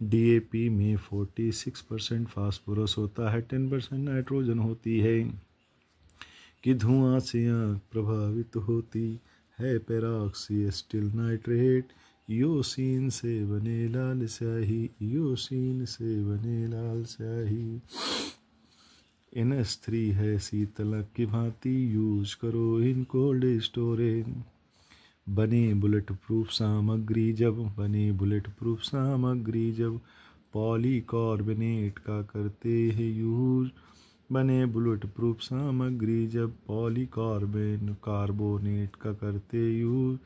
DAP में 46% phosphorus होता है, 10% नाइट्रोजन होती है। कि धुआं से आँख प्रभावित होती है, पेरोक्सी एसिटिल नाइट्रेट। योसीन से बने लाल स्याही, योसीन से बने लाल स्याही। NH3 है शीतलक की भांति, यूज करो इन कोल्ड स्टोरेज। बने बुलेट प्रूफ सामग्री जब, बने बुलेट प्रूफ सामग्री जब, पॉलीकार्बोनेट का करते हैं यूज। बने बुलेट प्रूफ सामग्री जब, कार्बोनेट का करते यूज।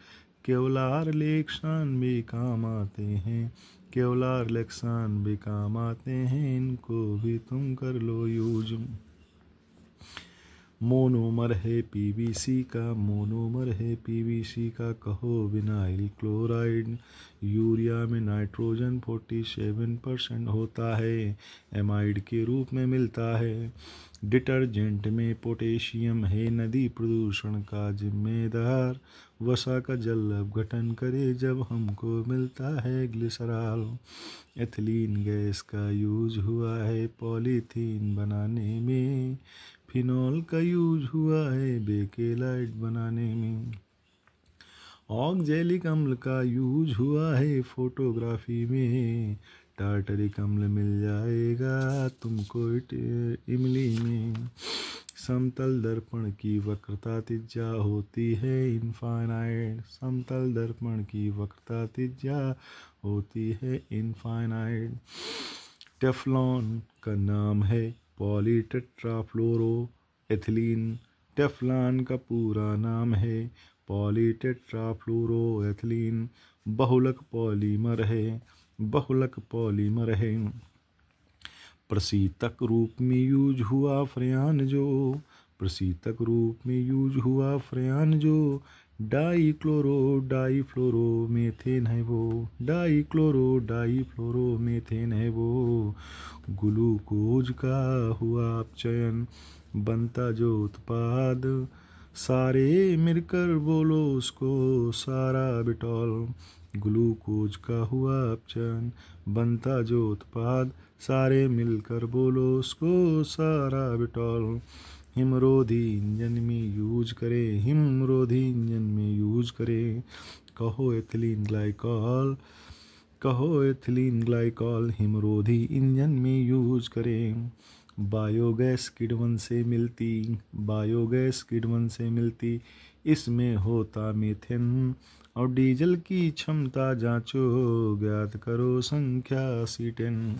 केवलार लेक्सान में काम आते हैं, केवलार लेक्सान में काम आते हैं, इनको भी तुम कर लो यूज। मोनोमर है पीवीसी का, मोनोमर है पीवीसी का, कहो विनाइल क्लोराइड। यूरिया में नाइट्रोजन 47% होता है, एमाइड के रूप में मिलता है। डिटर्जेंट में पोटेशियम है नदी प्रदूषण का जिम्मेदार। वसा का जल अपघटन करे जब हमको मिलता है ग्लिसरॉल। एथिलीन गैस का यूज हुआ है पॉलीथीन बनाने में। फिनॉल का यूज हुआ है बेकेलाइट बनाने में। ऑक्जेलिक अम्ल का यूज हुआ है फोटोग्राफी में। टार्टरिक अम्ल मिल जाएगा तुमको इमली में। समतल दर्पण की वक्रता त्रिज्या होती है इनफाइनाइट, समतल दर्पण की वक्रता त्रिज्या होती है इनफाइनाइट। टेफ्लॉन का नाम है पॉलीटेट्राफ्लोरो एथिलीन। टेफ्लॉन का पूरा नाम है पॉलीटेट्राफ्लोरो एथिलीन। बहुलक पॉलीमर है, बहुलक पॉलीमर है। प्रशीतक रूप में यूज हुआ फ्रेयान जो, प्रशीतक रूप में यूज हुआ फ्रेयान जो। डाईफ्लोरो मेथेन है वो, डाईफ्लोरो मेथेन है वो। ग्लूकोज का हुआ अपचयन, बनता जो उत्पाद, सारे मिलकर बोलो उसको सारा बिटॉल। ग्लूकोज का हुआ अपचयन, बनता जो उत्पाद, सारे मिलकर बोलो उसको सारा बिटॉल। हिमरोधी इंजन में यूज करें, हिमरोधी इंजन में यूज करें। कहो एथिलीन ग्लाइकॉल, कहो एथिलीन ग्लाइकॉल, हिमरोधी इंजन में यूज करें। बायोगैस किण्वन से मिलती, बायोगैस किण्वन से मिलती, इसमें होता मीथेन। और डीजल की क्षमता जांचो, ज्ञात करो संख्या C10।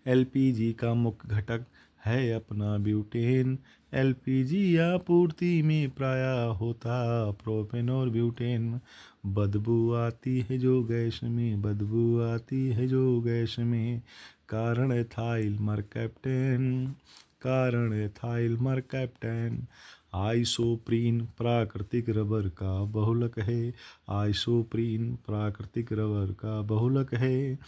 LPG का मुख्य घटक है अपना ब्यूटेन। LPG आपूर्ति में प्राय होता प्रोपेन और ब्यूटेन। बदबू आती है जो गैस में, बदबू आती है जो गैस में, कारण एथाइल मरकैप्टेन, कारण एथाइल मरकैप्टेन। आइसोप्रीन प्राकृतिक रबर का बहुलक है, आइसोप्रीन प्राकृतिक रबर का बहुलक है।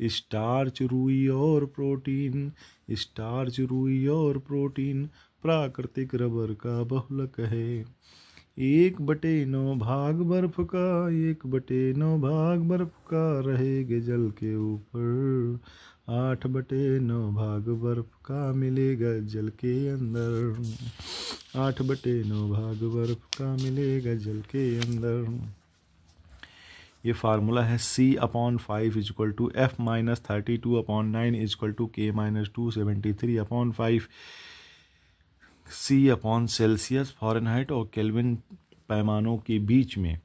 स्टार्च रुई और प्रोटीन, स्टार्च रुई और प्रोटीन प्राकृतिक रबर का बहुलक है। 1/9 भाग बर्फ का, 1/9 भाग बर्फ का रहेगे जल के ऊपर। 8/9 भाग बर्फ का मिलेगा जल के अंदर, 8/9 भाग बर्फ का मिलेगा जल के अंदर। ये फार्मूला है C/5 equal to F-32/9 equal to K-273/5। C/सेल्सियस, फ़ारेनहाइट और केल्विन पैमानों के बीच में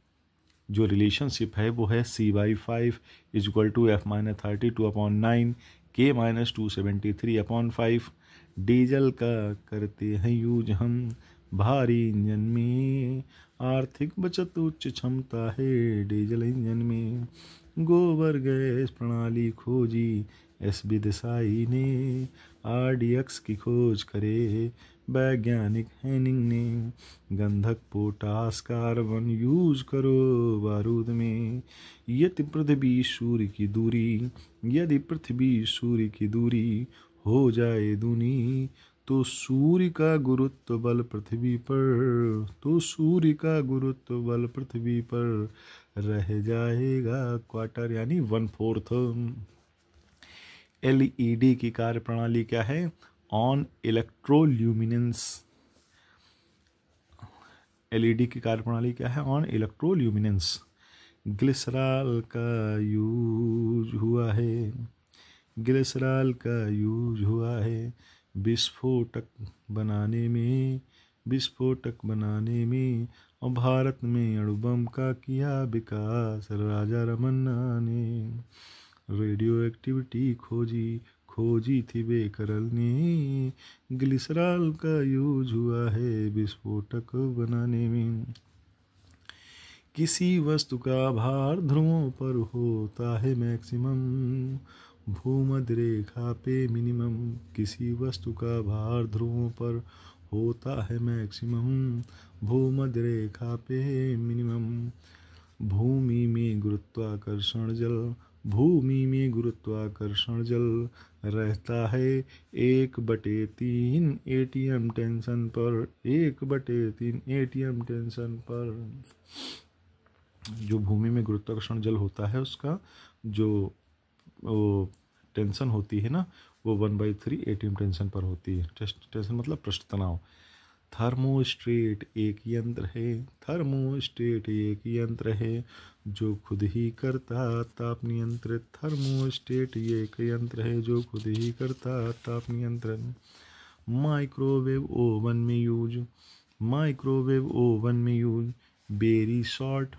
जो रिलेशनशिप है वो है C/5 equal to F-32/9 K-273/5। Diesel का करते हैं यूज हम भारी इंजन में, आर्थिक बचत उच्च क्षमता है डीजल इंजन में। गोबर गैस प्रणाली खोजी SB देसाई ने, RDX की खोज करे वैज्ञानिक हैनिंग ने। गंधक पोटास कार्बन यूज करो बारूद में। यदि पृथ्वी सूर्य की दूरी, यदि पृथ्वी सूर्य की दूरी हो जाए दूनी, तो सूर्य का गुरुत्व बल पृथ्वी पर, तो सूर्य का गुरुत्व बल पृथ्वी पर रह जाएगा क्वार्टर यानी 1/4। एलईडी की कार्यप्रणाली क्या है? ऑन इलेक्ट्रोल्यूमिनेंस। एलईडी की कार्यप्रणाली क्या है? ऑन इलेक्ट्रोल्यूमिनेंस। ग्लिसरॉल का यूज हुआ है, ग्लिसरॉल का यूज हुआ है विस्फोटक बनाने में, विस्फोटक बनाने में। और भारत में अणु बम का किया विकास राजा रमन्ना ने। रेडियो एक्टिविटी खोजी, खोजी थी बेकरल ने। ग्लिसरॉल का यूज हुआ है विस्फोटक बनाने में। किसी वस्तु का भार ध्रुवों पर होता है मैक्सिमम, भूमध्य रेखा पे मिनिमम। किसी वस्तु का भार ध्रुवों पर होता है मैक्सिमम, भूमध्य रेखा पे मिनिमम। भूमि में गुरुत्वाकर्षण जल, भूमि में गुरुत्वाकर्षण जल रहता है 1/3 एटीएम टेंशन पर, 1/3 एटीएम टेंशन पर। जो भूमि में गुरुत्वाकर्षण जल होता है उसका जो वो टेंशन होती है ना, वो 1/3 एटीएम टेंशन पर होती है। टेंशन मतलब पृष्ठ तनाव। थर्मोस्टेट एक यंत्र है, थर्मोस्टेट एक यंत्र है जो खुद ही करता ताप नियंत्रित। थर्मोस्टेट एक यंत्र है जो खुद ही करता ताप नियंत्रण। माइक्रोवेव ओवन में यूज, माइक्रोवेव ओवन में use. Very short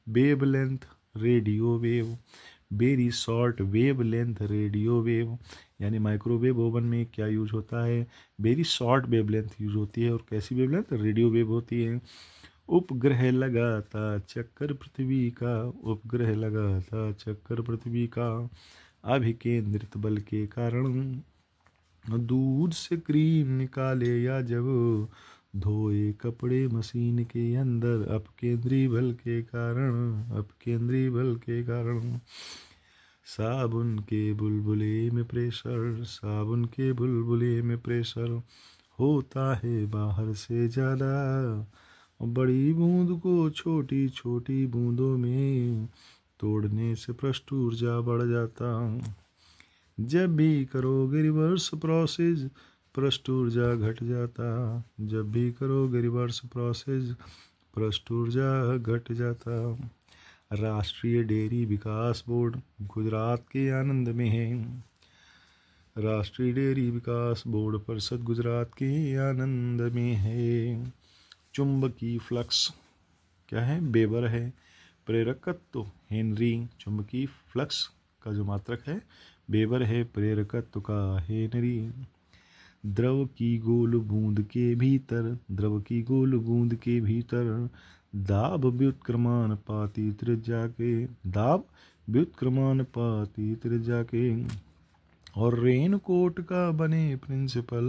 wavelength radio wave, very short wavelength radio wave. यानी माइक्रोवेव ओवन में क्या यूज होता है? वेरी शॉर्ट वेवलेंथ यूज होती है। और कैसी वेवलेंथ? रेडियो वेव होती है। उपग्रह लगाता चक्कर पृथ्वी का, उपग्रह लगाता चक्कर पृथ्वी का। अभिकेंद्रित बल के कारण दूध से क्रीम निकाले या जब धोए कपड़े मशीन के अंदर, अपकेंद्री बल के कारण, अपकेंद्री बल के कारण। साबुन के बुलबुले में प्रेशर, साबुन के बुलबुले में प्रेशर होता है बाहर से ज़्यादा। बड़ी बूंद को छोटी छोटी बूंदों में तोड़ने से पृष्ठ ऊर्जा बढ़ जाता। जब भी करोगे रिवर्स प्रोसेस पृष्ठ ऊर्जा घट जाता। जब भी करोगे रिवर्स प्रोसेस पृष्ठ ऊर्जा घट जाता। राष्ट्रीय डेयरी विकास बोर्ड गुजरात के आनंद में है। राष्ट्रीय डेयरी विकास बोर्ड परिषद गुजरात के आनंद में है। चुंबकीय फ्लक्स क्या है? वेबर है। प्रेरकत्व हेनरी। चुंबकीय फ्लक्स का जो मात्रक है वेबर है, प्रेरकत्व का हेनरी। द्रव की गोल बूंद के भीतर, द्रव की गोल बूंद के भीतर दाब व्युत्क्रमानुपाती त्रिज्या के, दाब व्युत्क्रमानुपाती त्रिज्या के। और रेनकोट का बने प्रिंसिपल,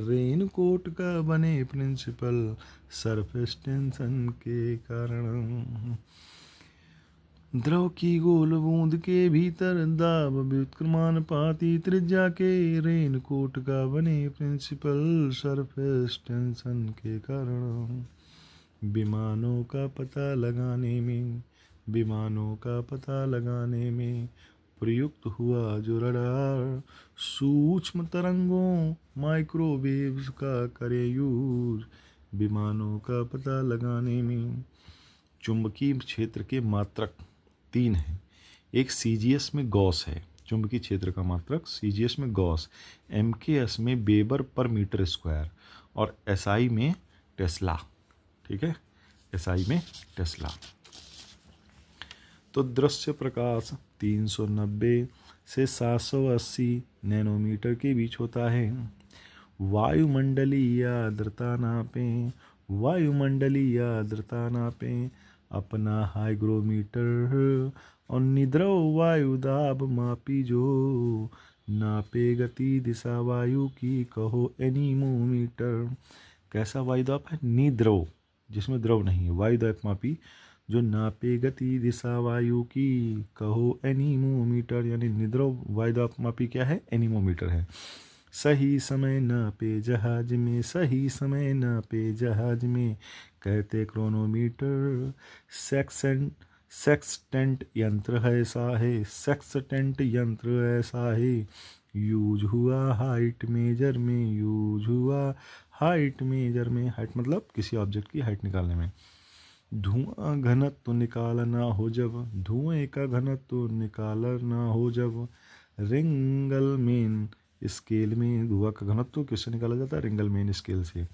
रेनकोट का बने प्रिंसिपल सरफेस टेंशन के कारण। द्रव की गोल बूंद के भीतर दाब व्युत्क्रमानुपाती त्रिज्या के, रेनकोट का बने प्रिंसिपल सरफेस टेंशन के कारण। विमानों का पता लगाने में, विमानों का पता लगाने में प्रयुक्त हुआ जो रडार, सूक्ष्म तरंगों माइक्रोवेव्स का करे यूज विमानों का पता लगाने में। चुंबकीय क्षेत्र के मात्रक 3 हैं। एक सीजीएस में गॉस है, चुंबकीय क्षेत्र का मात्रक सीजीएस में गॉस, एमकेएस में वेबर पर मीटर स्क्वायर और एसआई में टेस्ला। ठीक है, एसआई में टेस्ला। तो दृश्य प्रकाश 390 से 780 नैनोमीटर के बीच होता है। वायुमंडलीय आर्द्रता नापें, वायुमंडलीय आर्द्रता नापें अपना हाइग्रोमीटर। और निद्रव वायु दाब मापी जो नापे गति दिशा वायु की कहो एनीमोमीटर। कैसा वायु दाब है? निद्रव, जिसमें द्रव नहीं है, वायु दाब मापी जो नापे गति दिशा वायु की कहो एनीमोमीटर। यानी निद्रव वायु दाब मापी क्या है? एनीमोमीटर है। सही समय नापे जहाज में, सही समय नापे जहाज में कहते क्रोनोमीटर। सेक्सटेंट यंत्र ऐसा है, सेक्सटेंट यंत्र ऐसा है, यूज हुआ हाइट मेजर में, यूज हुआ हाइट मेजर में। हाइट मतलब किसी ऑब्जेक्ट की हाइट निकालने में। धुआं घनत्व निकालना हो जब, धुएं का घनत्व निकालना हो जब, रिंगल मेन स्केल में। धुआं का घनत्व किससे निकाला जाता है? रिंगल मेन स्केल से।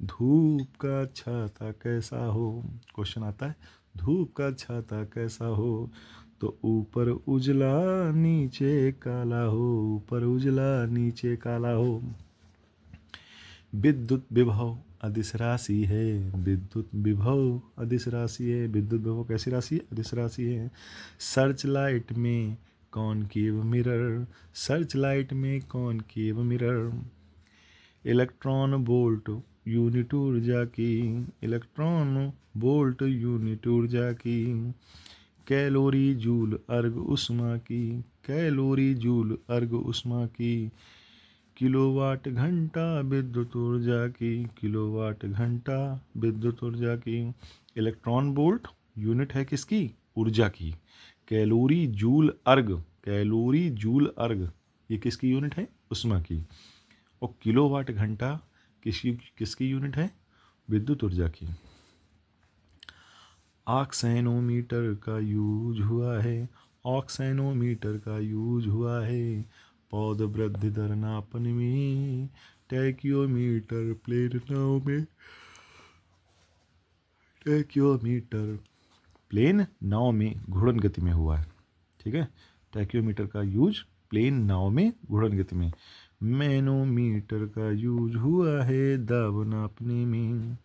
धूप का छाता कैसा हो, क्वेश्चन आता है, धूप का छाता कैसा हो, तो ऊपर उजला नीचे काला हो, ऊपर उजला नीचे काला हो। विद्युत विभव अदिश राशि है, विद्युत विभव अदिश राशि है। विद्युत विभव कैसी राशि है? अदिश राशि है। सर्च लाइट में कॉनकेव मिरर, सर्च लाइट में concave mirror. Electron volt unit ऊर्जा की, इलेक्ट्रॉन वोल्ट यूनिट ऊर्जा की। कैलोरी जूल अर्ग उष्मा की, कैलोरी जूल अर्ग उष्मा की। किलोवाट घंटा विद्युत ऊर्जा की, किलोवाट घंटा विद्युत ऊर्जा की। इलेक्ट्रॉन वोल्ट यूनिट है किसकी? ऊर्जा की। कैलोरी जूल अर्ग, कैलोरी जूल अर्ग ये किसकी यूनिट है? उष्मा की। और किलोवाट घंटा किसकी यूनिट है? विद्युत ऊर्जा की। ऑक्सेनोमीटर का यूज हुआ है, ऑक्सेनोमीटर का यूज हुआ है, पौध वृद्धि दर नापने में। टैक्योमीटर प्लेन नाव में, टैक्योमीटर प्लेन नाव में घूर्णन गति में हुआ है। ठीक है, टैक्योमीटर का यूज प्लेन नाव में घूर्णन गति में। मैनोमीटर का यूज हुआ है दाब नापने में।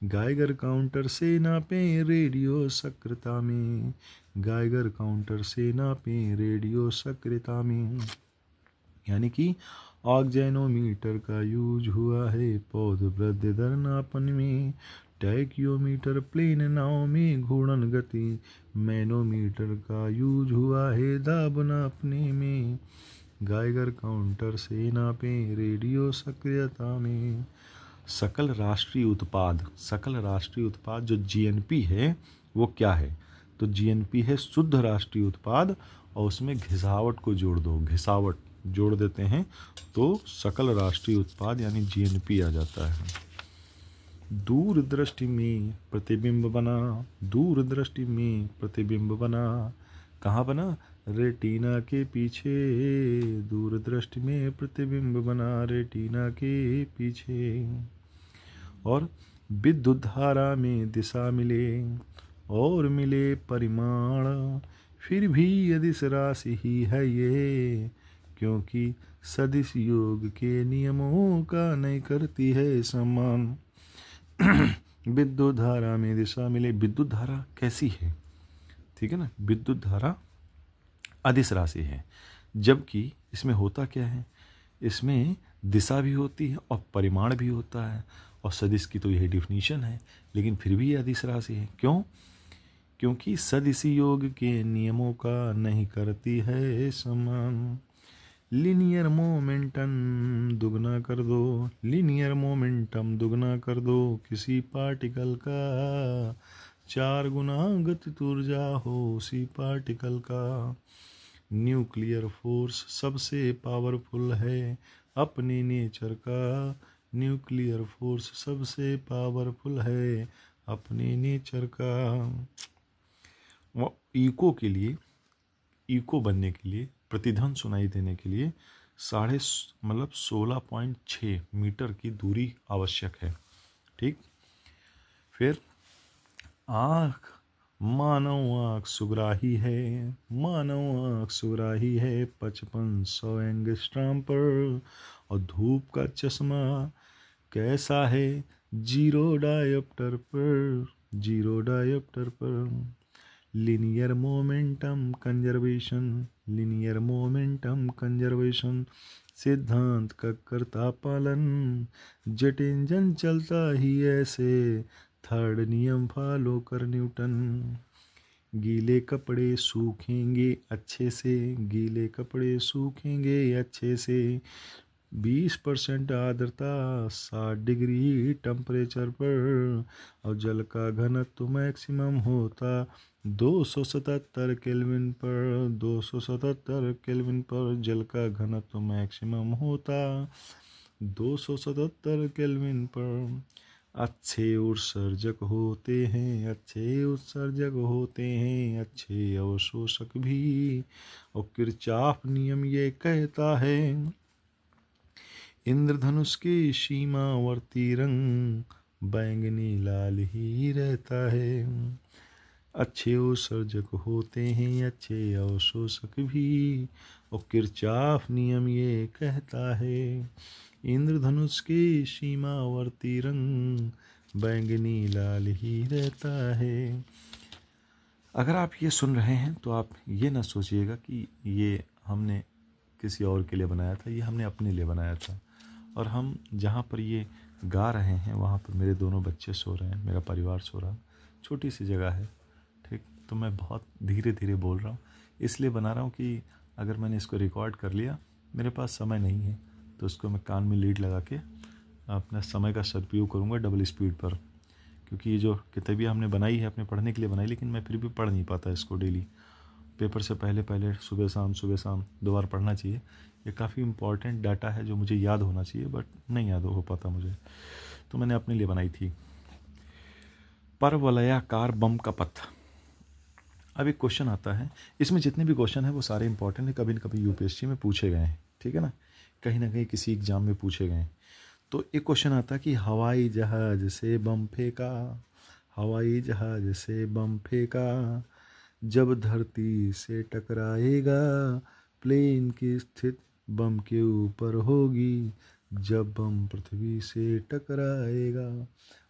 गाइगर काउंटर से नापें रेडियो सक्रियता में, गाइगर काउंटर से नापें रेडियो सक्रियता में। यानी कि ऑक्जेनोमीटर का यूज हुआ है पौध वृद्धि दर नापन में। टैक्योमीटर प्लेन नाव में घूर्णन गति। मैनोमीटर का यूज हुआ है दाब नापने में। गाइगर काउंटर से नापें रेडियो सक्रियता में। सकल राष्ट्रीय उत्पाद, सकल राष्ट्रीय उत्पाद जो जीएनपी है वो क्या है? तो जीएनपी है शुद्ध राष्ट्रीय उत्पाद, और उसमें घिसावट को जोड़ दो, घिसावट जोड़ देते हैं तो सकल राष्ट्रीय उत्पाद यानी जीएनपी आ जाता है। दूरदृष्टि में प्रतिबिंब बना, दूरदृष्टि में प्रतिबिंब बना। कहाँ बना? रेटिना के पीछे, दूरदृष्टि में प्रतिबिंब बना रेटिना के पीछे। और विद्युत धारा में दिशा मिले और मिले परिमाण, फिर भी अदिश राशि ही है ये, क्योंकि सदिश योग के नियमों का नहीं करती है सम्मान। विद्युत धारा में दिशा मिले, विद्युत धारा कैसी है? ठीक है ना, विद्युत धारा अदिश राशि है, जबकि इसमें होता क्या है? इसमें दिशा भी होती है और परिमाण भी होता है, और सदिश की तो यही डिफिनीशन है, लेकिन फिर भी यह अदिश राशि है। क्यों? क्योंकि सदिशी योग के नियमों का नहीं करती है समान। लीनियर मोमेंटम दुगना कर दो, लीनियर मोमेंटम दुगना कर दो किसी पार्टिकल का, 4 गुना गतिज ऊर्जा हो उसी पार्टिकल का। न्यूक्लियर फोर्स सबसे पावरफुल है अपने नेचर का, न्यूक्लियर फोर्स सबसे पावरफुल है अपने नेचर का। इको के लिए, इको बनने के लिए, प्रतिध्वनि सुनाई देने के लिए 16.6 मीटर की दूरी आवश्यक है। ठीक, फिर आँख, मानव आँख सुग्राही है, मानव आँख सुग्राही है 5500 एंगस्ट्रॉम पर। और धूप का चश्मा कैसा है? जीरो डायोप्टर पर, जीरो डायोप्टर पर। Linear momentum conservation, linear momentum conservation सिद्धांत का करता पालन। जेट इंजन चलता ही ऐसे, थर्ड नियम फॉलो कर न्यूटन। गीले कपड़े सूखेंगे अच्छे से, गीले कपड़े सूखेंगे अच्छे से। 20% आर्द्रता 60 डिग्री टेम्परेचर पर, और जल का घनत्व मैक्सिमम होता 277 केल्विन पर, 277 केल्विन पर जल का घनत्व मैक्सिमम होता, 277 केल्विन पर। अच्छे उत्सर्जक होते हैं, अच्छे उत्सर्जक होते हैं, अच्छे अवशोषक भी। और किरचॉफ नियम ये कहता है, इंद्रधनुष की सीमावर्ती रंग बैंगनी लाल ही रहता है। अच्छे उत्सर्जक होते हैं, अच्छे अवशोषक भी। और किरचॉफ नियम ये कहता है, इंद्रधनुष की सीमावर्ती रंग बैंगनी लाल ही रहता है। अगर आप ये सुन रहे हैं तो आप ये ना सोचिएगा कि ये हमने किसी और के लिए बनाया था, ये हमने अपने लिए बनाया था। और हम जहाँ पर ये गा रहे हैं वहाँ पर मेरे दोनों बच्चे सो रहे हैं, मेरा परिवार सो रहा है, छोटी सी जगह है, ठीक। तो मैं बहुत धीरे धीरे बोल रहा हूँ, इसलिए बना रहा हूँ कि अगर मैंने इसको रिकॉर्ड कर लिया, मेरे पास समय नहीं है, तो उसको मैं कान में लीड लगा के अपना समय का सदुपयोग करूँगा डबल स्पीड पर। क्योंकि ये जो किताबियाँ हमने बनाई है अपने पढ़ने के लिए बनाई, लेकिन मैं फिर भी पढ़ नहीं पाता इसको डेली। पेपर से पहले पहले सुबह शाम दो बार पढ़ना चाहिए। ये काफ़ी इम्पॉर्टेंट डाटा है जो मुझे याद होना चाहिए, बट नहीं याद हो पाता मुझे, तो मैंने अपने लिए बनाई थी। परवलयाकार बम का पथ। अब एक क्वेश्चन आता है, इसमें जितने भी क्वेश्चन हैं वो सारे इंपॉर्टेंट हैं, कभी न कभी यूपीएससी में पूछे गए हैं, ठीक है ना कहीं किसी एग्जाम में पूछे गए हैं। तो एक क्वेश्चन आता है कि हवाई जहाज से बम फेंका, हवाई जहाज से बम फेंका, जब धरती से टकराएगा प्लेन की स्थिति बम के ऊपर होगी, जब बम पृथ्वी से टकराएगा।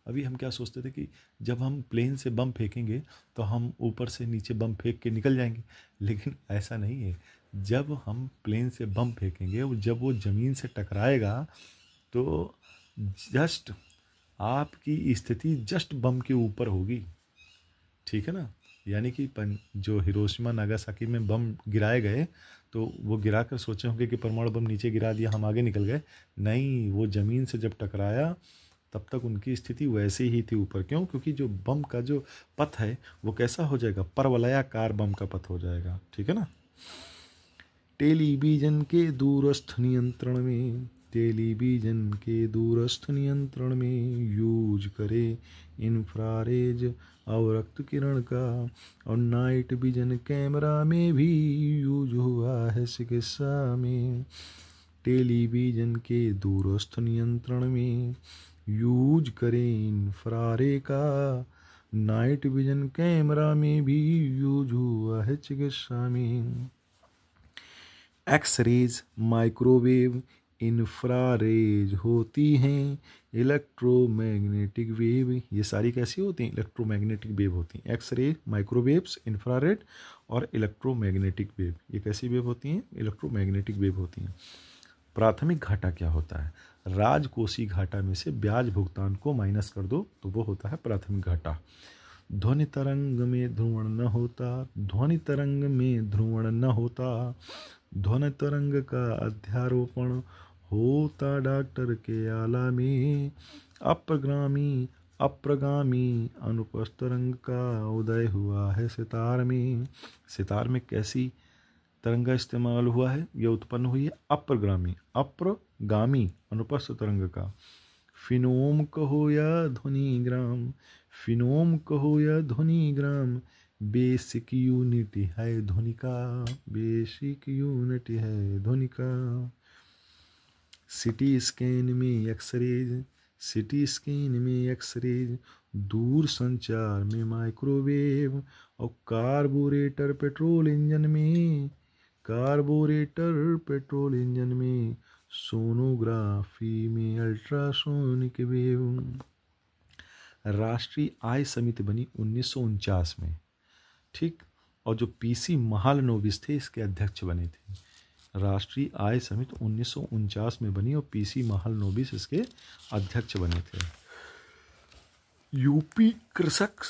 अभी हम क्या सोचते थे कि जब हम प्लेन से बम फेंकेंगे तो हम ऊपर से नीचे बम फेंक के निकल जाएंगे, लेकिन ऐसा नहीं है। जब हम प्लेन से बम फेंकेंगे और जब वो ज़मीन से टकराएगा तो जस्ट आपकी स्थिति जस्ट बम के ऊपर होगी, ठीक है ना। यानी कि जो हिरोशिमा नागासाकी में बम गिराए गए तो वो गिरा कर सोचे होंगे कि परमाणु बम नीचे गिरा दिया, हम आगे निकल गए। नहीं, वो ज़मीन से जब टकराया तब तक उनकी स्थिति वैसे ही थी ऊपर। क्यों? क्योंकि जो बम का जो पथ है वो कैसा हो जाएगा, परवलयाकार बम का पथ हो जाएगा, ठीक है ना। टेलीविजन के दूरस्थ नियंत्रण में, टेलीविजन के दूरस्थ नियंत्रण में यूज करे इंफ्रारेज अवरक्त किरण का, और नाइट विजन कैमरा में भी यूज हुआ है चिकित्सा में। टेलीविजन के दूरस्थ नियंत्रण में यूज करें इंफ्रारे का, नाइट विजन कैमरा में भी यूज हुआ है चिकित्सा में। एक्सरेज, माइक्रोवेव, इंफ्रारेज होती हैं, इलेक्ट्रोमैग्नेटिक वेव, ये सारी कैसी होती हैं, इलेक्ट्रोमैग्नेटिक वेव होती हैं। एक्सरे, माइक्रोवेव्स, इंफ्रारेड और इलेक्ट्रोमैग्नेटिक वेव, ये कैसी वेव होती हैं, इलेक्ट्रोमैग्नेटिक वेव होती हैं। प्राथमिक घाटा क्या होता है, राजकोषीय घाटा में से ब्याज भुगतान को माइनस कर दो तो वो होता है प्राथमिक घाटा। ध्वनि तरंग में ध्रुवण न होता, ध्वनि तरंग में ध्रुवण न होता, ध्वनि तरंग का अध्यारोपण होता डॉक्टर के आला में। अप्रगामी अनुपस्थ तरंग का उदय हुआ है सितार में। सितार में कैसी तरंग का इस्तेमाल हुआ है, यह उत्पन्न हुई है अप्रगामी अनुपस्थ तरंग का। फिनोम कहो या ध्वनिग्राम, फिनोम कहो या ध्वनिग्राम, बेसिक यूनिट है ध्वनि का, बेसिक यूनिट है ध्वनि का। सिटी स्कैन में एक्सरेज, सिटी स्कैन में एक्सरेज, दूर संचार में माइक्रोवेव, और कार्बोरेटर पेट्रोल इंजन में, कार्बोरेटर पेट्रोल इंजन में, सोनोग्राफी में अल्ट्रासोनिक वेव। राष्ट्रीय आय समिति बनी 1949 में, ठीक। और जो पीसी महालनोबिस थे इसके अध्यक्ष बने थे। राष्ट्रीय आय समिति 1949 में बनी और पीसी महालनोबिस इसके अध्यक्ष बने थे। यूपी कृषक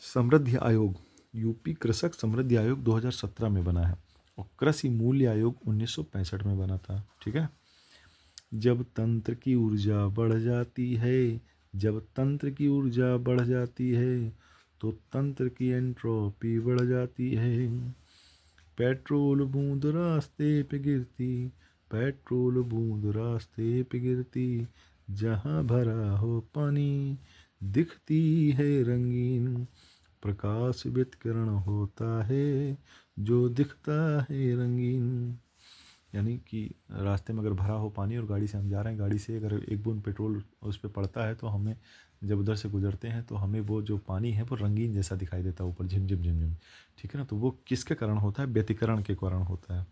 समृद्धि आयोग, यूपी कृषक समृद्धि आयोग 2017 में बना है, और कृषि मूल्य आयोग 1965 में बना था, ठीक है। जब तंत्र की ऊर्जा बढ़ जाती है, जब तंत्र की ऊर्जा बढ़ जाती है तो तंत्र की एंट्रोपी बढ़ जाती है। पेट्रोल बूंद रास्ते पे गिरती, पेट्रोल बूंद रास्ते पे गिरती, जहाँ भरा हो पानी दिखती है रंगीन। प्रकाश विकिरण होता है जो दिखता है रंगीन। यानी कि रास्ते में अगर भरा हो पानी और गाड़ी से हम जा रहे हैं, गाड़ी से अगर एक बूंद पेट्रोल उस पर पड़ता है तो हमें, जब उधर से गुजरते हैं तो हमें वो जो पानी है वो रंगीन जैसा दिखाई देता है, ऊपर झिम झिम झिम झिम। ठीक है ना। तो वो किसके कारण होता है? व्यतिकरण के कारण होता है।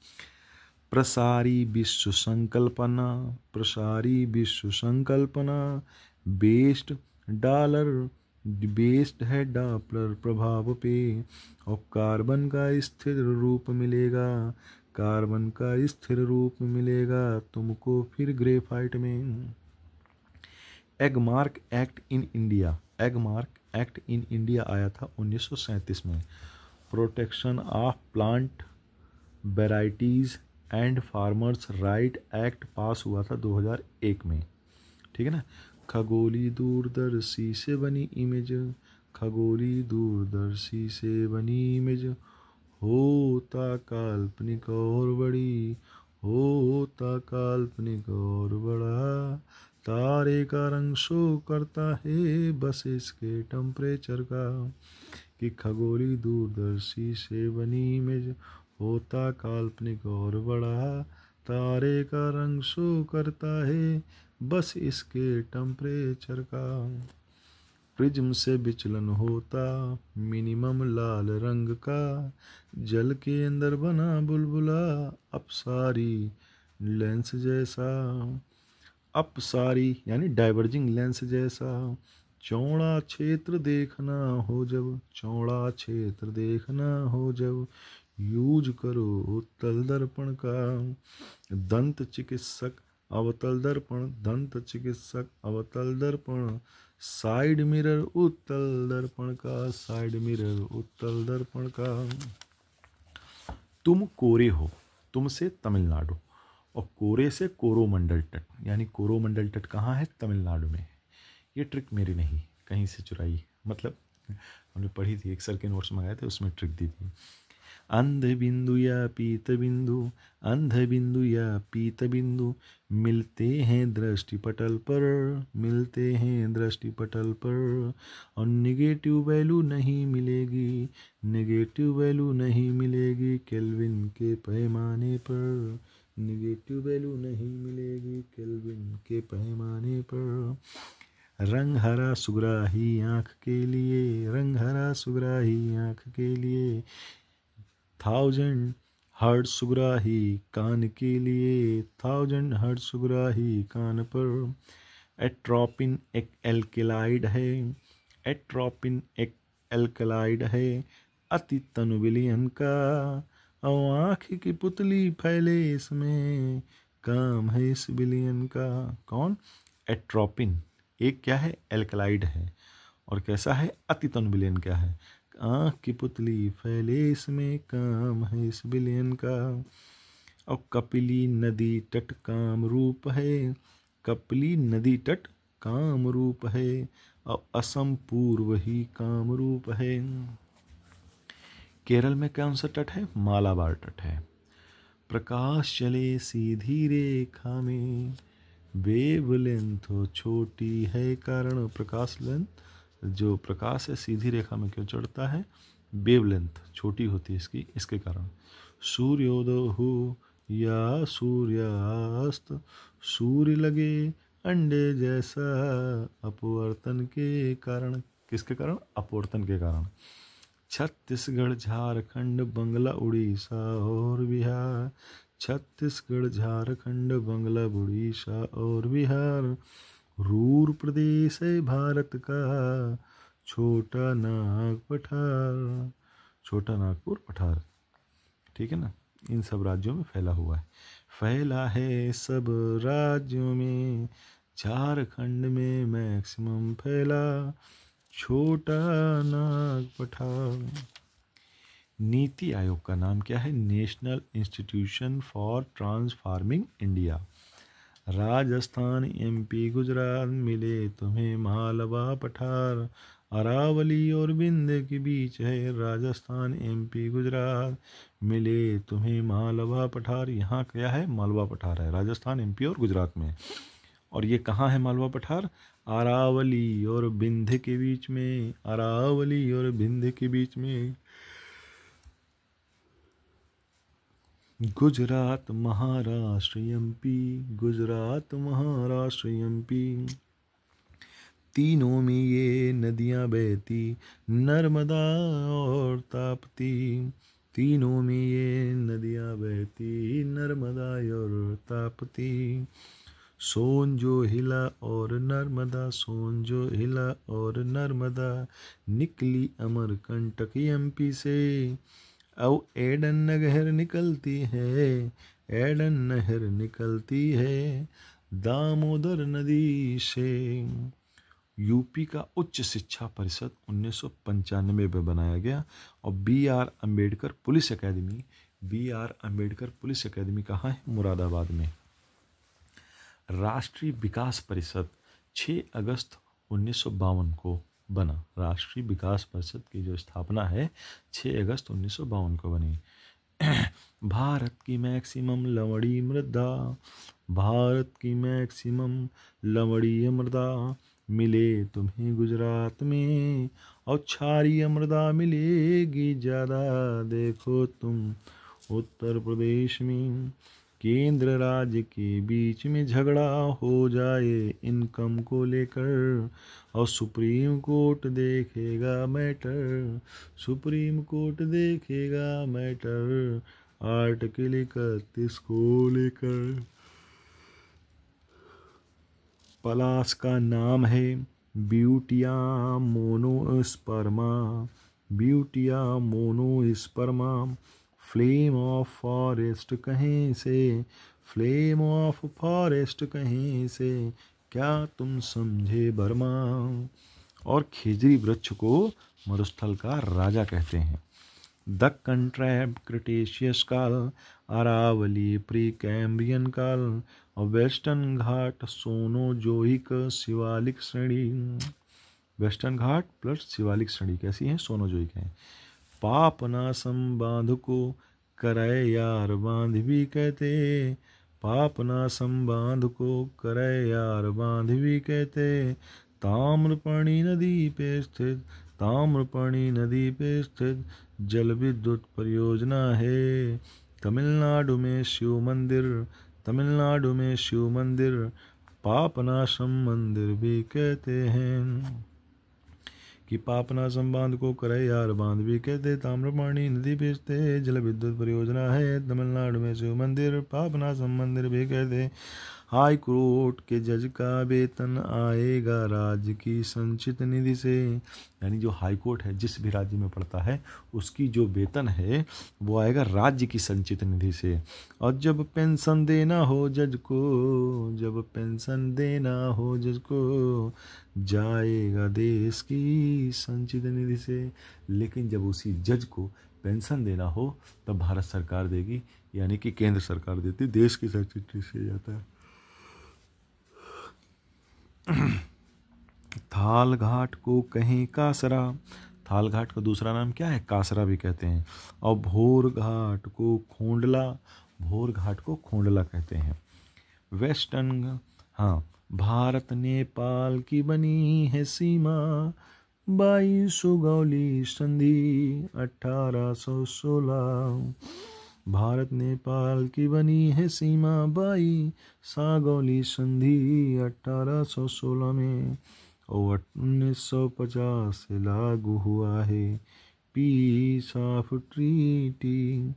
प्रसारी विश्व संकल्पना, प्रसारी विश्व संकल्पना, बेस्ड डॉलर, बेस्ड है डॉपलर प्रभाव पे। और कार्बन का स्थिर रूप मिलेगा, कार्बन का स्थिर रूप मिलेगा तुमको फिर ग्रेफाइट में। Agmark act in India, Agmark act in India आया था 1937 में। Protection of plant varieties and farmers right act पास हुआ था 2001 में। ठीक है ना। खगोली दूरदर्शी से बनी इमेज, खगोली दूरदर्शी से बनी इमेज, होता काल्पनिक और बड़ी, होता काल्पनिक और बड़ा, तारे का रंग शो करता है बस इसके टेम्परेचर का। कि खगोली दूरदर्शी से बनी इमेज, होता काल्पनिक और बड़ा, तारे का रंग शो करता है बस इसके टेम्परेचर का। प्रिज्म से विचलन होता मिनिमम लाल रंग का, जल के अंदर बना बुलबुला अपसारी लेंस जैसा, अपसारी यानी डाइवर्जिंग लेंस जैसा। चौड़ा क्षेत्र देखना हो जब, चौड़ा क्षेत्र देखना हो जब, यूज करो उत्तल दर्पण का। दंत चिकित्सक अवतल दर्पण, दंत चिकित्सक अवतल दर्पण, साइड मिरर उत्तल दर्पण का, साइड मिरर उत्तल दर्पण का। तुम कोरे हो, तुम से तमिलनाडु, और कोरे से कोरोमंडल तट, यानी कोरोमंडल तट कहाँ है? तमिलनाडु में। ये ट्रिक मेरी नहीं, कहीं से चुराई, मतलब हमने पढ़ी थी, एक सर के नोट्स मंगाए थे, उसमें ट्रिक दी थी। अंध बिंदु या पीत बिंदु, अंध बिंदु या पीत बिंदु, मिलते हैं दृष्टि पटल पर, मिलते हैं दृष्टि पटल पर। और नेगेटिव वैल्यू नहीं मिलेगी, नेगेटिव वैल्यू नहीं मिलेगी केल्विन के पैमाने पर, नेगेटिव वैल्यू नहीं मिलेगी केल्विन के पैमाने पर। रंग हरा सुगराही आँख के लिए, रंग हरा सुगराही आँख के लिए, 1000 हर्ट्ज सुगराही कान के लिए, 1000 हर्ट्ज सुगराही कान पर। एट्रोपिन एक एल्केलाइड है, एट्रोपिन एक एल्केलाइड है, अति तनु विलयन का। और आँख की पुतली फैले इसमें, काम है इस विलयन का। कौन? एट्रोपिन एक क्या है? एल्कलाइड है। और कैसा है? अति तनु विलयन क्या है? आँख की पुतली फैले इसमें, काम है इस विलयन का। और कपिली नदी तट काम रूप है, कपिली नदी तट काम रूप है, और असम पूर्व ही काम रूप है। केरल में कौन सा तट है? मालाबार तट है। प्रकाश चले सीधी रेखा में, वेवलेंथ छोटी है कारण, प्रकाश लेंथ जो प्रकाश है सीधी रेखा में क्यों चढ़ता है? वेवलेंथ छोटी होती है इसकी, इसके कारण। सूर्योदय हो या सूर्यास्त, सूर्य लगे अंडे जैसा अपवर्तन के कारण, किसके कारण? अपवर्तन के कारण। छत्तीसगढ़ झारखंड बंगला उड़ीसा और बिहार, छत्तीसगढ़ झारखंड बंगला उड़ीसा और बिहार। रूर प्रदेश है भारत का, छोटा नाग पठार, छोटा नागपुर पठार। ठीक है ना। इन सब राज्यों में फैला हुआ है, फैला है सब राज्यों में, झारखंड में मैक्सिमम फैला, छोटा नाग पठार। नीति आयोग का नाम क्या है? National institution for transforming India. Rajasthan, MP, Gujarat मिले तुम्हें मालवा पठार, अरावली और विंध्य के बीच है, राजस्थान एमपी गुजरात, मिले तुम्हें मालवा पठार। यहाँ क्या है? मालवा पठार है, राजस्थान एमपी और गुजरात में। और ये कहाँ है मालवा पठार? अरावली और विंध्य के बीच में, अरावली और विंध्य के बीच में। गुजरात महाराष्ट्र एमपी, गुजरात महाराष्ट्र एमपी, तीनों में ये नदियाँ बहती, नर्मदा और ताप्ती, तीनों में ये नदियाँ बहती, नर्मदा और ताप्ती। सोन जो हिला और नर्मदा, सोन जो हिला और नर्मदा, निकली अमरकंटक एमपी से। अब एडन नहर निकलती है, एडन नहर निकलती है, दामोदर नदी से। यूपी का उच्च शिक्षा परिषद 1995 में बनाया गया। और B R Ambedkar police academy, B R Ambedkar police academy कहाँ है? मुरादाबाद में। राष्ट्रीय विकास परिषद 6 अगस्त 1952 को बना। राष्ट्रीय विकास परिषद की जो स्थापना है 6 अगस्त 1952 को बनी। भारत की मैक्सिमम लवणी मृदा, भारत की मैक्सिमम लवणीय मृदा, मिले तुम्हें गुजरात में, और क्षारीय मृदा मिलेगी ज़्यादा, देखो तुम उत्तर प्रदेश में। केंद्र राज्य के बीच में झगड़ा हो जाए इनकम को लेकर, और सुप्रीम कोर्ट देखेगा मैटर, सुप्रीम कोर्ट देखेगा मैटर, आर्टिकल 31 को लेकर। पलाश का नाम है Butea monosperma, Butea monosperma. Flame of forest कहीं से, फ्लेम ऑफ फॉरेस्ट कहीं से, क्या तुम समझे बर्मा। और खेजरी वृक्ष को मरुस्थल का राजा कहते हैं। दक्कन ट्रैप क्रिटेशियस काल, अरावली प्री कैम्ब्रियन काल, और वेस्टर्न घाट सोनोजोइक शिवालिक श्रेणी। वेस्टर्न घाट प्लस शिवालिक श्रेणी कैसी है? सोनोजोइक है। पापनासम बांध को करैयार बांध भी कहते, पापनासम बांध को करैयार बांध भी कहते। ताम्रपर्णी नदी पे स्थित, ताम्रपर्णी नदी पे स्थित जल विद्युत परियोजना है। तमिलनाडु में शिव मंदिर, तमिलनाडु में शिव मंदिर, पापनासम मंदिर भी कहते हैं। कि पापनासम बांध को करैयार बांध भी कहते, ताम्रपाणी नदी पे स्थित जल विद्युत परियोजना है। तमिलनाडु में शिव मंदिर, पापनासम मंदिर भी कहते। हाई कोर्ट के जज का वेतन आएगा राज्य की संचित निधि से। यानी जो हाई कोर्ट है जिस भी राज्य में पड़ता है उसकी जो वेतन है वो आएगा राज्य की संचित निधि से। और जब पेंशन देना हो जज को, जब पेंशन देना हो जज को, जाएगा देश की संचित निधि से। लेकिन जब उसी जज को पेंशन देना हो तब भारत सरकार देगी, यानी कि केंद्र सरकार देती, देश की संचित निधि से जाता है। थाल घाट को कहें कासरा, थाल घाट का दूसरा नाम क्या है? कासरा भी कहते हैं। और भोर घाट को खोंडला, भोर घाट को खोंडला कहते हैं। वेस्टर्न, हाँ, भारत नेपाल की बनी है सीमा, 22 सुगौली संधि 1816। भारत नेपाल की बनी है सीमा 22 सागौली संधि 1816 में। और 1950 से लागू हुआ है पीस ऑफ ट्रीटी।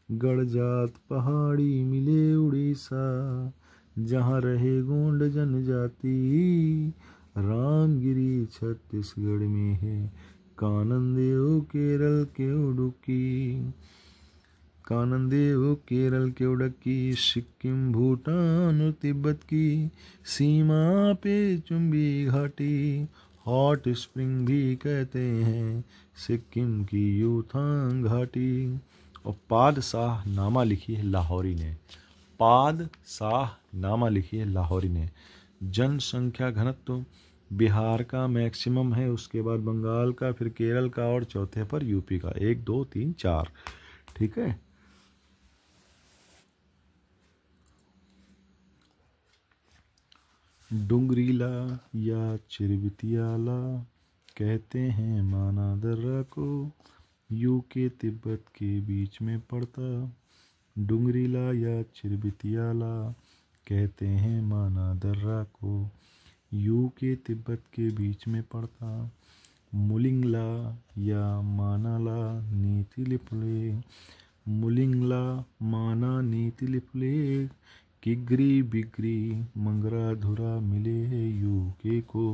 गड़जात पहाड़ी मिले उड़ीसा, जहाँ रहे गोंड जनजाति। रामगिरी छत्तीसगढ़ में है, काननदेव केरल के उडुकी, काननदेव केरल के उडुकी। सिक्किम भूटान और तिब्बत की सीमा पे चुंबी घाटी, हॉट स्प्रिंग भी कहते हैं सिक्किम की यूथांग घाटी। और पादशाह नामा लिखी है लाहौरी ने, पादशाह नामा लिखी है लाहौरी ने। जनसंख्या घनत्व बिहार का मैक्सिमम है, उसके बाद बंगाल का, फिर केरल का और चौथे पर यूपी का। 1 2 3 4। ठीक है। डुंगरीला या चिरबितियाला कहते हैं माना दर्रा को, यूके तिब्बत के बीच में पड़ता। डुंगरीला या चिरबितियाला कहते हैं माना दर्रा को, यूके तिब्बत के बीच में पड़ता। मुलिंगला या मानाला नीति लिपले, मुलिंगला माना नीति लिपले, किगरी बिगरी मंगरा धुरा मिले यूके को।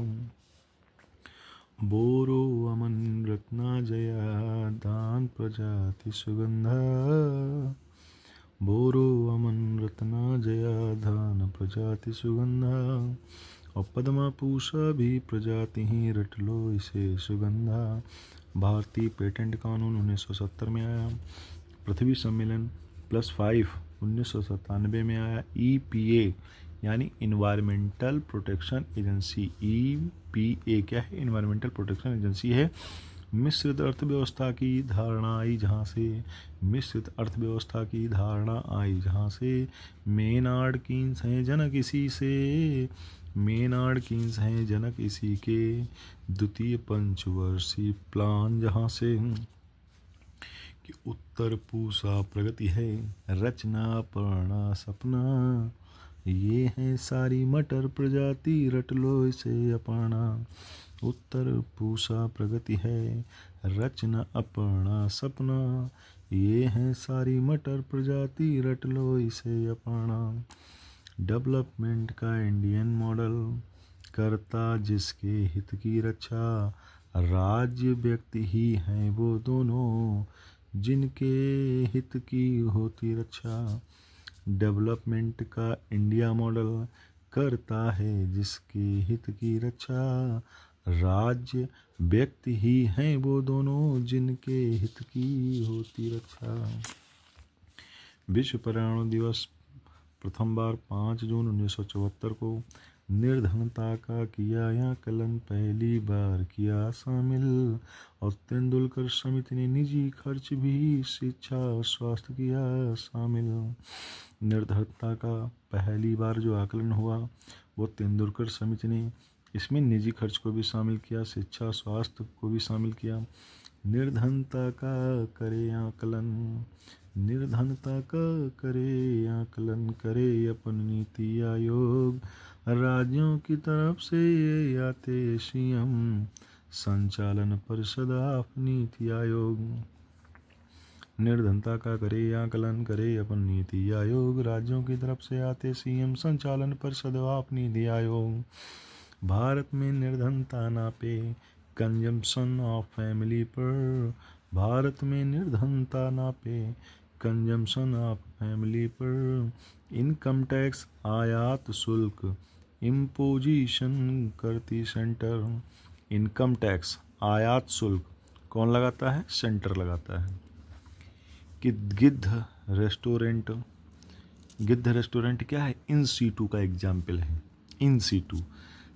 बोरो अमन रत्ना जया दान प्रजाति सुगंधा, बोरो अमन रत्ना जया धान प्रजाति सुगंधा, और पद्मा पूषा भी प्रजाति ही रट लो इसे सुगंधा। भारतीय पेटेंट कानून 1970 में आया। पृथ्वी सम्मेलन +5 1997 में आया। EPA यानी इन्वायरमेंटल प्रोटेक्शन एजेंसी, EPA क्या है? इन्वायरमेंटल प्रोटेक्शन एजेंसी है। मिश्रित अर्थव्यवस्था की धारणा आई जहाँ से, मिश्रित अर्थव्यवस्था की धारणा आई जहाँ से, मेनार्ड कीन्स हैं जनक इसी से, मेनार्ड कीन्स हैं जनक इसी के, द्वितीय पंचवर्षीय प्लान जहाँ से, कि उत्तर पूसा प्रगति है, रचना पर्णा सपना, ये है सारी मटर प्रजाति रट लो इसे अपर्णा। उत्तर पूसा प्रगति है, रचना अपर्णा सपना, ये है सारी मटर प्रजाति रट लो इसे अपर्णा। डेवलपमेंट का इंडियन मॉडल करता जिसके हित की रक्षा, राज्य व्यक्ति ही हैं वो दोनों जिनके हित की होती रक्षा। डेवलपमेंट का इंडिया मॉडल करता है जिसके हित की रक्षा, राज्य व्यक्ति ही हैं वो दोनों जिनके हित की होती रक्षा। विश्व पर्यावरण दिवस प्रथम बार 5 जून 1974 को। निर्धनता का किया आकलन पहली बार किया शामिल, और तेंदुलकर समिति ने निजी खर्च भी शिक्षा और स्वास्थ्य किया शामिल। निर्धनता का पहली बार जो आकलन हुआ वो तेंदुलकर समिति ने, इसमें निजी खर्च को भी शामिल किया, शिक्षा स्वास्थ्य को भी शामिल किया। निर्धनता का करे आकलन, निर्धनता का करे आकलन करे अपन नीति आयोग, राज्यों की तरफ से ये आते सीएम संचालन परिषद ऑफ नीति आयोग। निर्धनता का करे आकलन करे अपन नीति आयोग, राज्यों की तरफ से आते सीएम संचालन परिषद ऑफ नीति आयोग। भारत में निर्धनता नापे कंजम्पशन ऑफ फैमिली पर, भारत में निर्धनता नापे कंजम्पशन ऑफ फैमिली पर। इनकम टैक्स आयात शुल्क इम्पोजिशन करती सेंटर, इनकम टैक्स आयात शुल्क कौन लगाता है? सेंटर लगाता है। कि गिद्ध रेस्टोरेंट, गिद्ध रेस्टोरेंट क्या है? इन सीटू का एग्जाम्पल है, इन सीटू।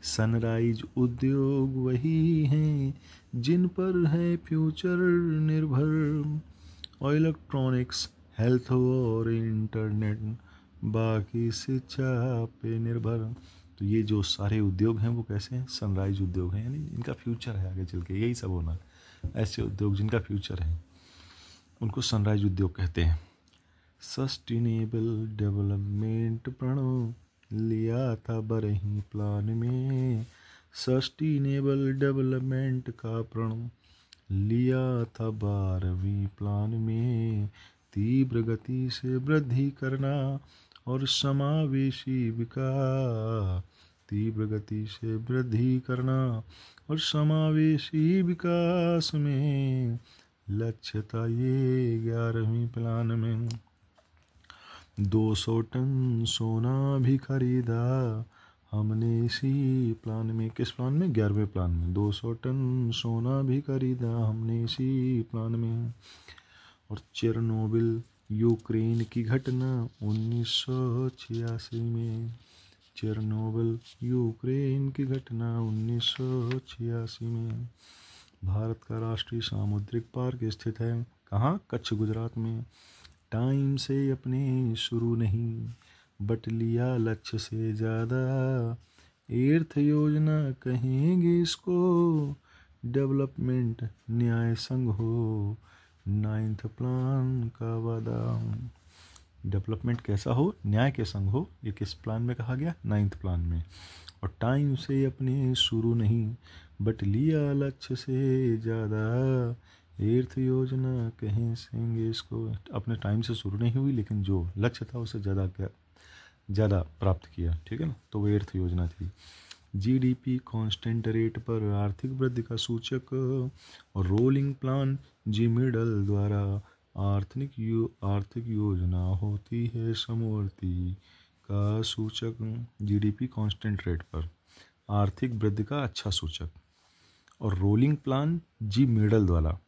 सनराइज उद्योग वही हैं जिन पर है फ्यूचर निर्भर, और इलेक्ट्रॉनिक्स हेल्थ और इंटरनेट बाकी शिक्षा पे निर्भर। तो ये जो सारे उद्योग हैं वो कैसे हैं? सनराइज उद्योग हैं, यानी इनका फ्यूचर है आगे चल के, यही सब होना। ऐसे उद्योग जिनका फ्यूचर है उनको सनराइज उद्योग कहते हैं। सस्टेनेबल डेवलपमेंट प्रण लिया था 12वीं प्लान में, सस्टेनेबल डेवलपमेंट का प्रण लिया था 12वीं प्लान में। तीव्र गति से वृद्धि करना और समावेशी विकास, तीव्र गति से वृद्धि करना और समावेशी विकास में लक्ष्य था ये 11वीं प्लान में। 200 टन सोना भी खरीदा हमने इसी प्लान में। किस प्लान में? 11वें प्लान में। 200 टन सोना भी खरीदा हमने इसी प्लान में। और चेरनोबिल यूक्रेन की घटना 1986 में, चेरनोबिल यूक्रेन की घटना 1986 में। भारत का राष्ट्रीय सामुद्रिक पार्क स्थित है कहाँ? कच्छ, गुजरात में। टाइम से अपने शुरू नहीं बट लिया लक्ष्य से ज़्यादा, एर्थ योजना कहेंगे इसको, डेवलपमेंट न्याय संग हो, नाइन्थ प्लान का वादा। डेवलपमेंट कैसा हो? न्याय के संग हो। ये किस प्लान में कहा गया? नाइन्थ प्लान में। और टाइम से अपने शुरू नहीं बट लिया लक्ष्य से ज़्यादा, एर्थ योजना कहें सेंगे इसको। अपने टाइम से शुरू नहीं हुई लेकिन जो लक्ष्य था उससे ज़्यादा प्राप्त किया, ठीक है ना, तो वो एर्थ योजना थी। जीडीपी कांस्टेंट रेट पर आर्थिक वृद्धि का सूचक और रोलिंग प्लान जी मिडल द्वारा आर्थिक योजना होती है समवर्ती का सूचक। जीडीपी कांस्टेंट रेट पर आर्थिक वृद्धि का अच्छा सूचक, और रोलिंग प्लान जी मिडल द्वारा।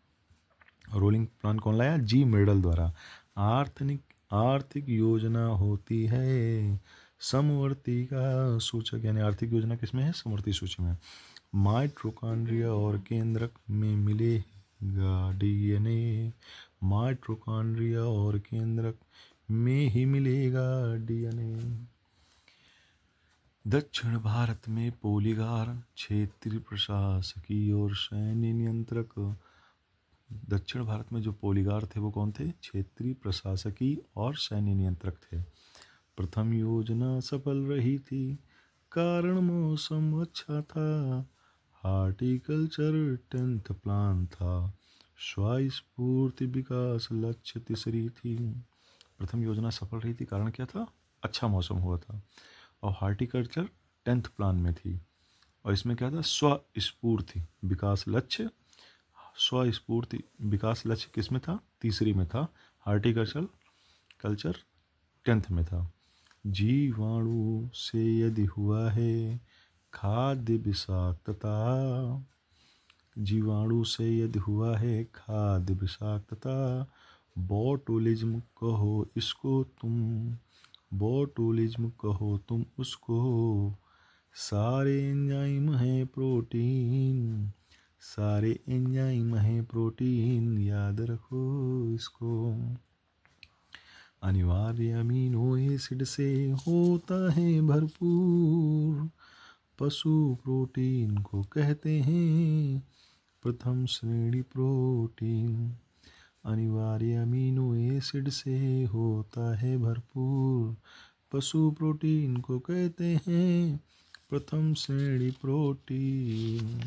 रोलिंग प्लान कौन लाया? जी मिडल द्वारा। आर्थिक योजना होती है समवर्ती का सूचक, यानी आर्थिक योजना किसमें है? समवर्ती सूची में। माइटोकॉन्ड्रिया और केंद्रक में मिलेगा डीएनए, माइटोकॉन्ड्रिया और केंद्रक में ही मिलेगा डीएनए। दक्षिण भारत में पोलीगार क्षेत्रीय प्रशासकीय और सैन्य नियंत्रक। दक्षिण भारत में जो पोलीगार थे वो कौन थे? क्षेत्रीय प्रशासकीय और सैन्य नियंत्रक थे। प्रथम योजना सफल रही थी कारण मौसम अच्छा था, हार्टिकल्चर 10th प्लान था, स्वस्फूर्ति विकास लक्ष्य तीसरी थी। प्रथम योजना सफल रही थी कारण क्या था? अच्छा मौसम हुआ था, और हार्टिकल्चर 10th प्लान में थी। और इसमें क्या था? स्वस्फूर्ति विकास लक्ष्य। स्वस्फूर्ति विकास लक्ष्य किस में था? तीसरी में था। हार्टिकल्चर 10th में था। जीवाणु से यदि हुआ है खाद्य विषाक्तता, जीवाणु से यदि हुआ है खाद्य विषाक्तता, बोटुलिज्म कहो इसको तुम, बोटुलिज्म कहो तुम उसको, सारे एंजाइम हैं प्रोटीन, सारे एंजाइम हैं प्रोटीन, याद रखो इसको। अनिवार्य अमीनो एसिड से होता है भरपूर, पशु प्रोटीन को कहते हैं प्रथम श्रेणी प्रोटीन। अनिवार्य अमीनो एसिड से होता है भरपूर, पशु प्रोटीन को कहते हैं प्रथम श्रेणी प्रोटीन।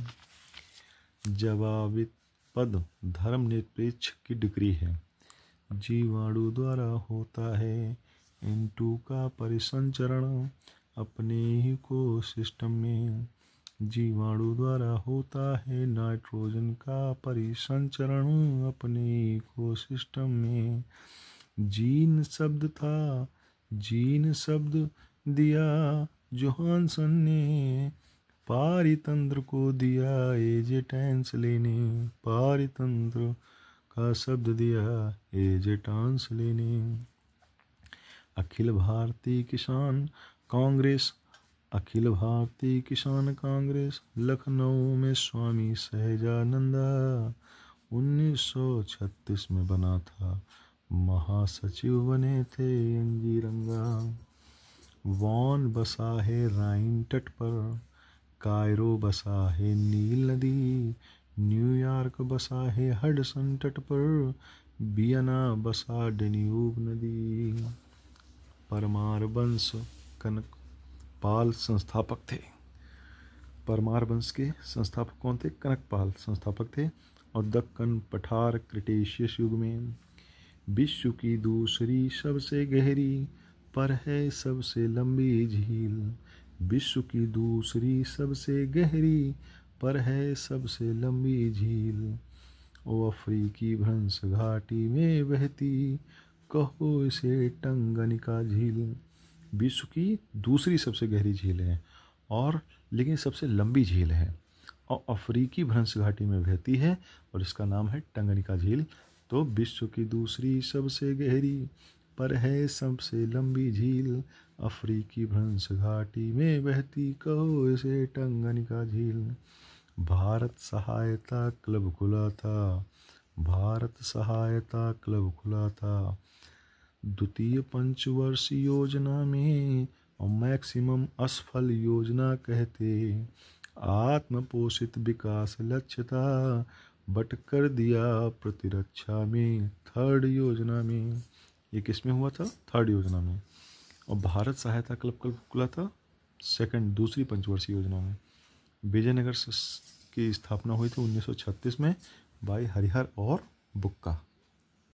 जवाबित पद धर्मनिरपेक्ष की डिग्री है। जीवाणु द्वारा होता है N2 का परिसंचरण अपने ही कोशिस्टम में, जीवाणु द्वारा होता है नाइट्रोजन का परिसंचरण अपने इकोसिस्टम में। जीन शब्द था, जीन शब्द दिया जोहानसन ने, पारितंत्र को दिया एजे टैंसले ने, पारितंत्र का शब्द दिया एजे टैंसले ने। अखिल भारतीय किसान कांग्रेस, अखिल भारतीय किसान कांग्रेस लखनऊ में स्वामी सहजानंदा 1936 में बना था, महासचिव बने थे एनजी रंगा। वॉन बसा है राइन तट पर, कायरो बसा है नील नदी, न्यूयॉर्क बसा है हडसन तट पर, वियना बसा डेन्यूब नदी। परमार वंश कनकपाल संस्थापक थे। परमार वंश के संस्थापक कौन थे? कनकपाल संस्थापक थे। और दक्कन पठार क्रिटेशियस युग में। विश्व की दूसरी सबसे गहरी पर है सबसे लंबी झील, विश्व की दूसरी सबसे गहरी पर है सबसे लंबी झील, ओ अफ्रीकी भ्रंश घाटी में बहती, कहो इसे टंगनिका झील। विश्व की दूसरी सबसे गहरी झील है और लेकिन सबसे लंबी झील है, और अफ्रीकी भ्रंश घाटी में बहती है और इसका नाम है टंगनिका झील। तो विश्व की दूसरी सबसे गहरी पर है सबसे लंबी झील, अफ्रीकी भ्रंश घाटी में बहती, कहो इसे टंगनिका झील। भारत सहायता क्लब खुला था, भारत सहायता क्लब खुला था द्वितीय पंचवर्षीय योजना में, और मैक्सिमम असफल योजना कहते। आत्म पोषित विकास लक्ष्य था, बट कर दिया प्रतिरक्षा में, थर्ड योजना में। ये किस में हुआ था? थर्ड योजना में। और भारत सहायता क्लब कब खुला था? सेकंड, दूसरी पंचवर्षीय योजना में। विजयनगर की स्थापना हुई थी 1936 में बाई हरिहर और बुक्का।